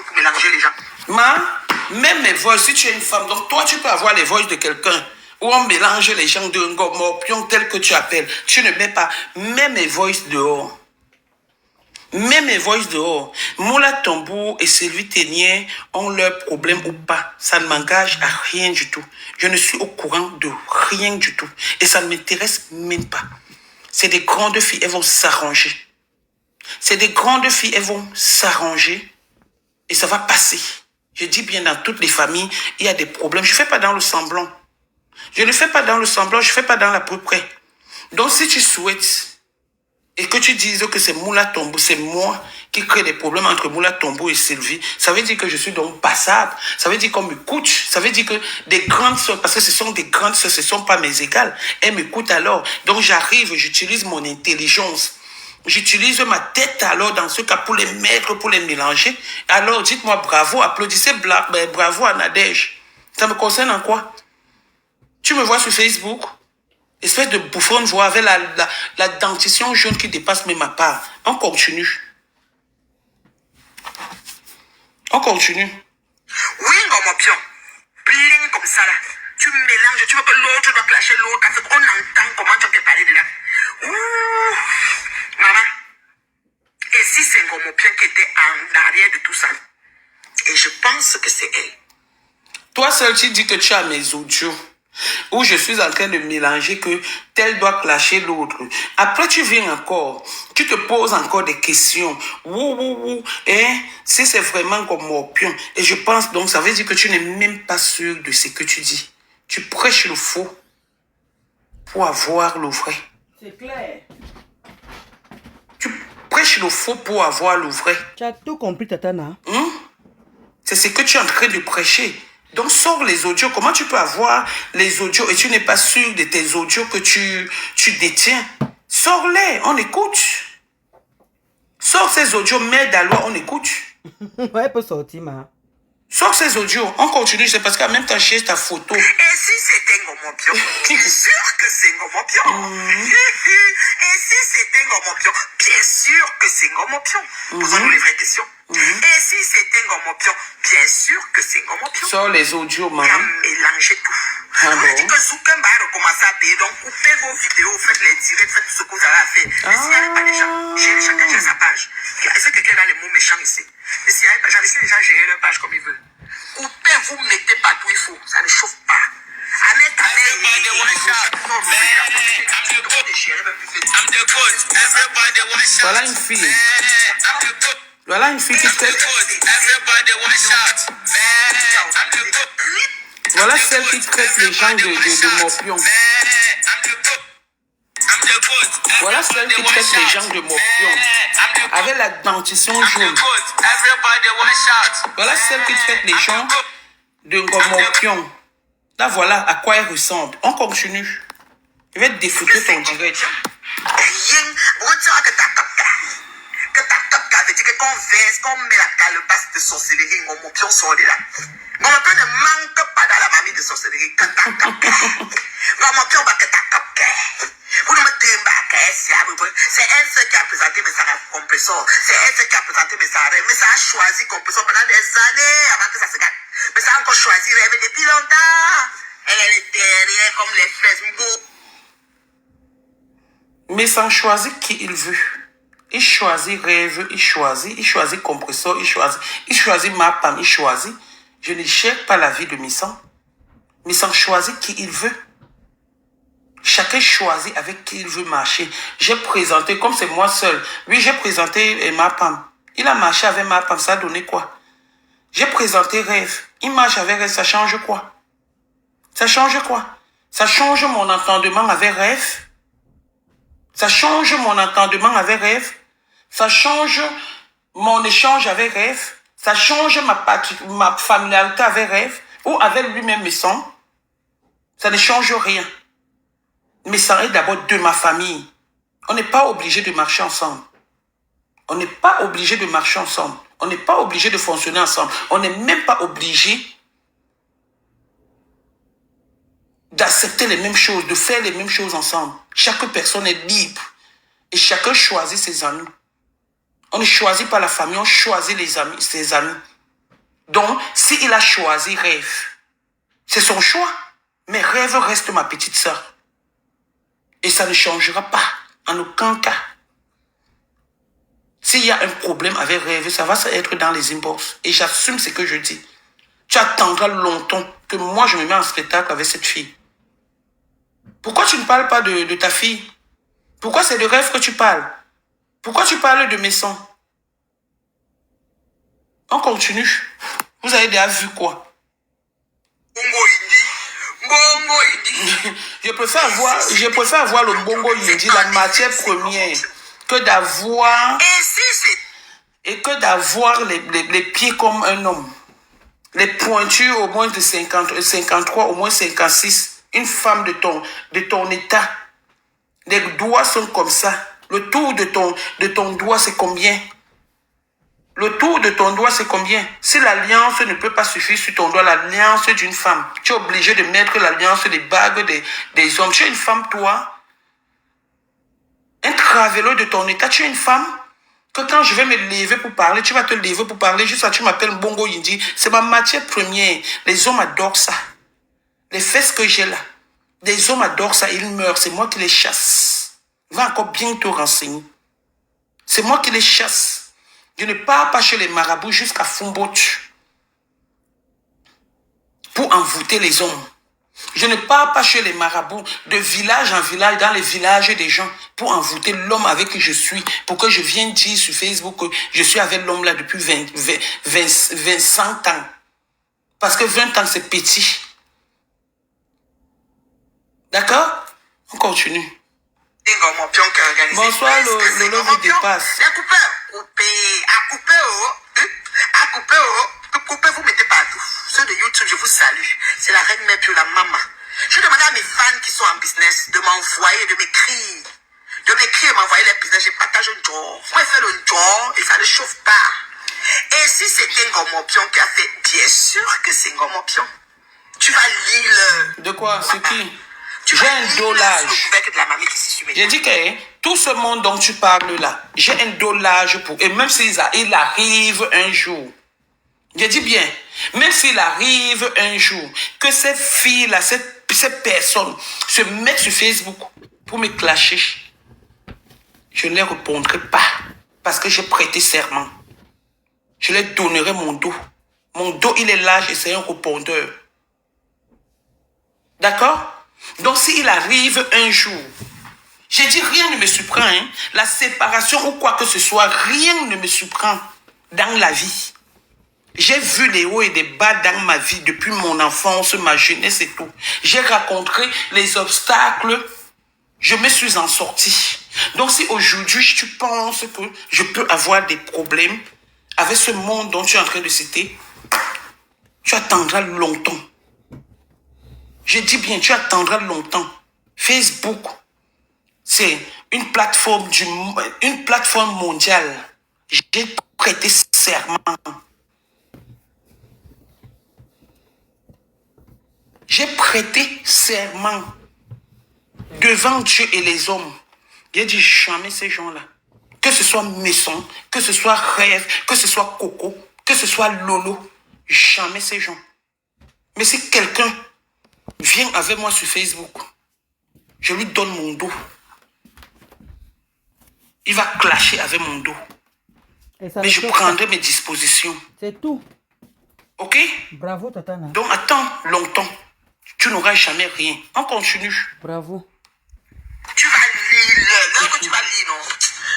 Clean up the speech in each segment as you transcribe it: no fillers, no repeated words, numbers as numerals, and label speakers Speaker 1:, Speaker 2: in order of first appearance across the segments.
Speaker 1: pour mélanger les gens.
Speaker 2: Même mes voices, si tu es une femme, donc toi, tu peux avoir les voices de quelqu'un où on mélange les gens de Ngomorpion tel que tu appelles. Tu ne mets pas, mets mes voices dehors. Mets mes voices dehors. Moula Tambour et Sylvie Ténier ont leurs problèmes ou pas. Ça ne m'engage à rien du tout. Je ne suis au courant de rien du tout. Et ça ne m'intéresse même pas. C'est des grandes filles, elles vont s'arranger. C'est des grandes filles, elles vont s'arranger. Et ça va passer. Je dis bien, dans toutes les familles, il y a des problèmes. Je ne fais pas dans le semblant. Je ne fais pas dans le semblant, je ne fais pas dans la peu près. Donc si tu souhaites et que tu dises que c'est Moula Tambour, c'est moi qui crée des problèmes entre Moula Tambour et Sylvie, ça veut dire que je suis donc passable. Ça veut dire qu'on m'écoute. Ça veut dire que des grandes sœurs, parce que ce sont des grandes sœurs, ce ne sont pas mes égales, elles m'écoutent alors. Donc j'arrive, j'utilise mon intelligence. J'utilise ma tête alors dans ce cas pour les mettre, pour les mélanger. Alors dites-moi bravo, applaudissez bravo à Nadège. Ça me concerne en quoi? Tu me vois sur Facebook, espèce de bouffonne voix avec la dentition jaune qui dépasse même ma part. On continue. On continue.
Speaker 1: Oui, Ngomorpion. Plein comme ça là. Tu mélanges, tu veux que l'autre doit clasher l'autre. On entend comment tu peux parler de là. Ouh, maman. Et si c'est Ngomorpion qui était en arrière de tout ça? Et je pense que c'est elle.
Speaker 2: Toi seul, tu dis que tu as mes audios. Où je suis en train de mélanger que tel doit clasher l'autre. Après, tu viens encore. Tu te poses encore des questions. Si c'est vraiment comme Ngomorpion. Et je pense donc, ça veut dire que tu n'es même pas sûr de ce que tu dis. Tu prêches le faux pour avoir le vrai.
Speaker 3: C'est clair.
Speaker 2: Tu prêches le faux pour avoir le vrai.
Speaker 3: Tu as tout compris, Tatana.
Speaker 2: C'est ce que tu es en train de prêcher. Donc, sors les audios. Comment tu peux avoir les audios et tu n'es pas sûr de tes audios que tu détiens? Sors-les, on écoute. Sors ces audios, mets d'aloi, on écoute.
Speaker 3: Ouais, peut sortir, ma.
Speaker 2: Sors ces audios, on continue. C'est parce qu'en même temps, j'ai ta photo.
Speaker 1: Et si c'était Ngomorpion? Bien sûr que c'est Ngomorpion. Et si c'était Ngomorpion? Bien sûr que c'est Ngomorpion. Posons-nous les vraies questions. Et si c'était Ngomorpion? Bien sûr que c'est Ngomorpion.
Speaker 2: Sors les audios,
Speaker 1: Il a
Speaker 2: maman.
Speaker 1: mélangé tout.
Speaker 2: Ah
Speaker 1: On
Speaker 2: bon?
Speaker 1: dit que Zuckerberg a recommencé à payer. Donc, coupez vos vidéos, faites les directs, faites tout ce que vous avez à faire. Mais s'il n'y a pas déjà, chacun gère sa page. Est-ce que quelqu'un a les mots méchants ici? Mais s'il n'y a pas, j'avais laissé les gens gérer leur page comme ils veulent. Coupez, vous mettez partout il faut. Ça ne chauffe pas. Annette,
Speaker 2: Voilà une fille. Voilà une fille qui traite. Voilà celle qui traite les gens de Morpion. Voilà celle qui traite les gens de Morpion. Avec la dentition jaune. Voilà celle qui traite les gens de Morpion. Là, voilà à quoi elle ressemble. On continue. Je vais te défouter ton direct.
Speaker 1: Rien. Retire que ta top veut dire que qu'on verse, qu'on met la calebasse de sorcellerie, Ngomorpion sort de là. Ngomorpion ne manque pas dans la mamie de sorcellerie. Ngomorpion va que ta top. Vous ne me tenez pas, c'est elle qui a présenté mes compresseurs. C'est elle qui a présenté mes arrêts. Mais ça a choisi compresseur pendant des années avant que ça se gâte. Mais ça a encore choisi rêve depuis longtemps. Elle est derrière comme les fraises.
Speaker 2: Mais sans choisir qui il veut. Il choisit rêve, il choisit compresseur, il choisit ma femme, il choisit. Je ne cherche pas la vie de Missan. Missan choisit qui il veut. Chacun choisit avec qui il veut marcher. J'ai présenté, comme c'est moi seul, oui, j'ai présenté ma femme. Il a marché avec ma femme, ça a donné quoi? J'ai présenté rêve. Il marche avec rêve, ça change quoi? Ça change quoi? Ça change mon entendement avec rêve. Ça change mon entendement avec rêve. Ça change mon échange avec rêve. Ça change ma familiarité avec rêve. Ou avec lui-même, mais sans. Ça ne change rien. Mais ça est d'abord de ma famille. On n'est pas obligé de marcher ensemble. On n'est pas obligé de marcher ensemble. On n'est pas obligé de fonctionner ensemble. On n'est même pas obligé d'accepter les mêmes choses, de faire les mêmes choses ensemble. Chaque personne est libre. Et chacun choisit ses amis. On ne choisit pas la famille, on choisit les amis, ses amis. Donc, s'il a choisi Rêve, c'est son choix. Mais Rêve reste ma petite sœur. Et ça ne changera pas, en aucun cas. S'il y a un problème avec Rêve, ça va être dans les inbox. Et j'assume ce que je dis. Tu attendras longtemps que moi je me mets en spectacle avec cette fille. Pourquoi tu ne parles pas de ta fille? Pourquoi c'est de Rêve que tu parles? Pourquoi tu parles de mes sons? On continue. Vous avez déjà vu quoi? Je préfère avoir le bongo indi, la matière première, que d'avoir les pieds comme un homme. Les pointures au moins de 50, 53, au moins 56. Une femme de ton état. Les doigts sont comme ça. Le tour de ton doigt, c'est combien? Le tour de ton doigt, c'est combien? Si l'alliance ne peut pas suffire sur ton doigt, l'alliance d'une femme, tu es obligé de mettre l'alliance des bagues des hommes. Tu es une femme, toi. Un travelo de ton état, tu es une femme. Que quand je vais me lever pour parler, tu vas te lever pour parler. Juste ça, tu m'appelles Bongo Indi. C'est ma matière première. Les hommes adorent ça. Les fesses que j'ai là. Les hommes adorent ça. Ils meurent. C'est moi qui les chasse. Va encore bien te renseigner. C'est moi qui les chasse. Je ne pars pas chez les marabouts jusqu'à Fumbout pour envoûter les hommes. Je ne pars pas chez les marabouts de village en village, dans les villages des gens, pour envoûter l'homme avec qui je suis, pour que je vienne dire sur Facebook que je suis avec l'homme là depuis 20 ans. Parce que 20 ans, c'est petit. D'accord? On continue. Bonsoir, le love dépasse.
Speaker 1: Coupez, vous mettez partout. Ceux de YouTube, je vous salue. C'est la reine mère puis la maman. Je demande à mes fans qui sont en business de m'envoyer, de m'écrire. De m'écrire et m'envoyer les business. Je partage un job. Moi, je fais le job et ça ne chauffe pas. Et si c'était Ngomopion qui a fait, bien sûr que c'est Ngomopion. Tu vas lire le...
Speaker 2: De quoi? C'est qui? J'ai un dolage. J'ai dit que tout ce monde dont tu parles là, j'ai un dolage pour... Et même s'il arrive un jour, j'ai dit bien, même s'il arrive un jour, que ces filles-là, ces personnes se mettent sur Facebook pour me clasher, je ne les répondrai pas. Parce que j'ai prêté serment. Je leur donnerai mon dos. Mon dos, il est large et c'est un répondeur. D'accord? Donc, s'il arrive un jour, j'ai dit rien ne me surprend, hein? La séparation ou quoi que ce soit, rien ne me surprend dans la vie. J'ai vu les hauts et les bas dans ma vie depuis mon enfance, ma jeunesse et tout. J'ai rencontré les obstacles, je me suis en sorti. Donc, si aujourd'hui tu penses que je peux avoir des problèmes avec ce monde dont tu es en train de citer, tu attendras longtemps. Je dis bien, tu attendras longtemps. Facebook, c'est une plateforme mondiale. J'ai prêté serment. J'ai prêté serment devant Dieu et les hommes. J'ai dit jamais ces gens-là. Que ce soit Maison, que ce soit Rêve, que ce soit Coco, que ce soit Lolo. Jamais ces gens. Mais si quelqu'un vient avec moi sur Facebook, je lui donne mon dos. Il va clasher avec mon dos. Mais je prendrai mes dispositions.
Speaker 3: C'est tout.
Speaker 2: Ok?
Speaker 3: Bravo, Tatana.
Speaker 2: Donc attends longtemps. Tu n'auras jamais rien. On continue.
Speaker 3: Bravo.
Speaker 1: Tu vas lire l'heure que tu vas lire, non?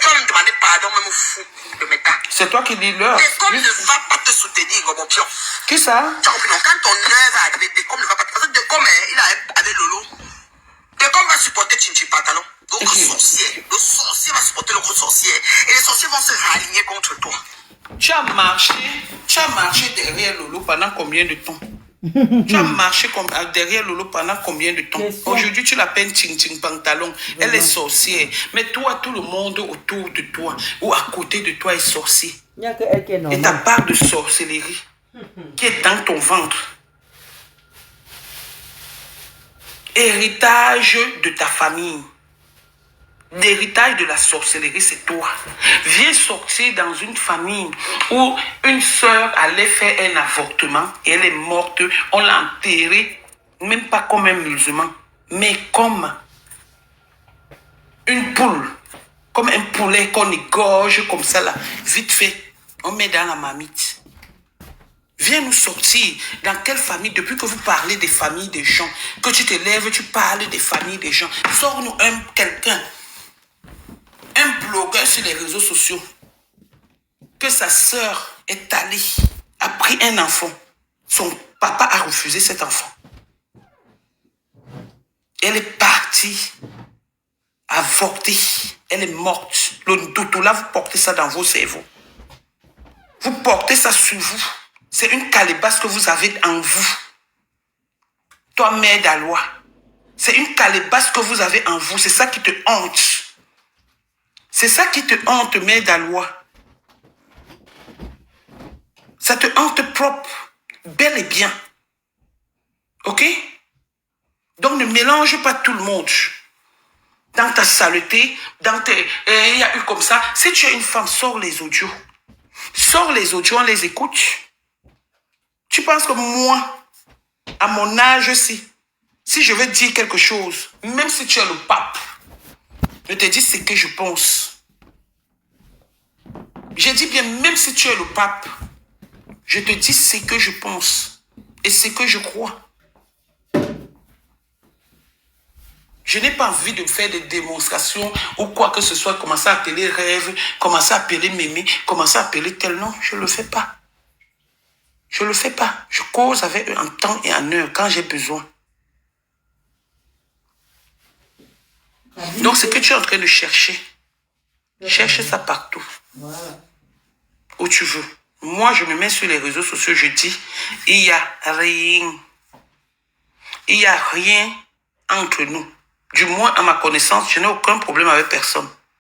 Speaker 1: Tu vas me demander pardon, même fou de méta.
Speaker 2: C'est toi qui lis l'heure.
Speaker 1: Décom ne va pas te soutenir, Ngomopion.
Speaker 2: Qui ça?
Speaker 1: Tu as compris, non? Quand ton heure va arriver, Décom ne va pas te... Parce que Décom, il a avec Lolo. Décom va supporter Chinchi Pantalon. L'autre sorcier. Le sorcier va supporter l'autre sorcier. Et les sorciers vont se raligner contre toi.
Speaker 2: Tu as marché derrière Lolo pendant combien de temps? Tu as marché derrière Lolo pendant combien de temps? Aujourd'hui, tu l'appelles Ting Pantalon. Elle est sorcière. Mais toi, tout le monde autour de toi ou à côté de toi est sorcier.
Speaker 3: Il n'y a que elle qui est normale.
Speaker 2: Et ta part de sorcellerie qui est dans ton ventre. Héritage de ta famille. L'héritage de la sorcellerie, c'est toi. Viens sortir dans une famille où une sœur allait faire un avortement et elle est morte. On l'a enterrée, même pas comme un musulman, mais comme une poule, comme un poulet qu'on égorge comme ça là, vite fait. On met dans la marmite. Viens nous sortir. Dans quelle famille, depuis que vous parlez des familles des gens, que tu te lèves, tu parles des familles des gens. Sors-nous quelqu'un. Un blogueur sur les réseaux sociaux, que sa sœur est allée, a pris un enfant. Son papa a refusé cet enfant. Elle est partie, avortée. Elle est morte. Le dodo là, vous portez ça dans vos cerveaux. Vous portez ça sur vous. C'est une calebasse que vous avez en vous. Toi, mère d'Alois, c'est une calebasse que vous avez en vous. C'est ça qui te hante. C'est ça qui te hante, mère d'Alois. Ça te hante propre, bel et bien. Ok? Donc ne mélange pas tout le monde. Dans ta saleté, dans tes... Il y a eu comme ça. Si tu es une femme, sors les audios. Sors les audios, on les écoute. Tu penses que moi, à mon âge, si je veux dire quelque chose, même si tu es le pape, je te dis ce que je pense. J'ai dit bien, même si tu es le pape, je te dis ce que je pense et ce que je crois. Je n'ai pas envie de faire des démonstrations ou quoi que ce soit, commencer à appeler rêve, commencer à appeler mémé, commencer à appeler tel nom. Je ne le fais pas. Je ne le fais pas. Je cause avec eux en temps et en heure quand j'ai besoin. Donc, ce que tu es en train de chercher, cherche ça partout.
Speaker 3: Voilà.
Speaker 2: Où tu veux. Moi, je me mets sur les réseaux sociaux, je dis, il n'y a rien. Il n'y a rien entre nous. Du moins, à ma connaissance, je n'ai aucun problème avec personne.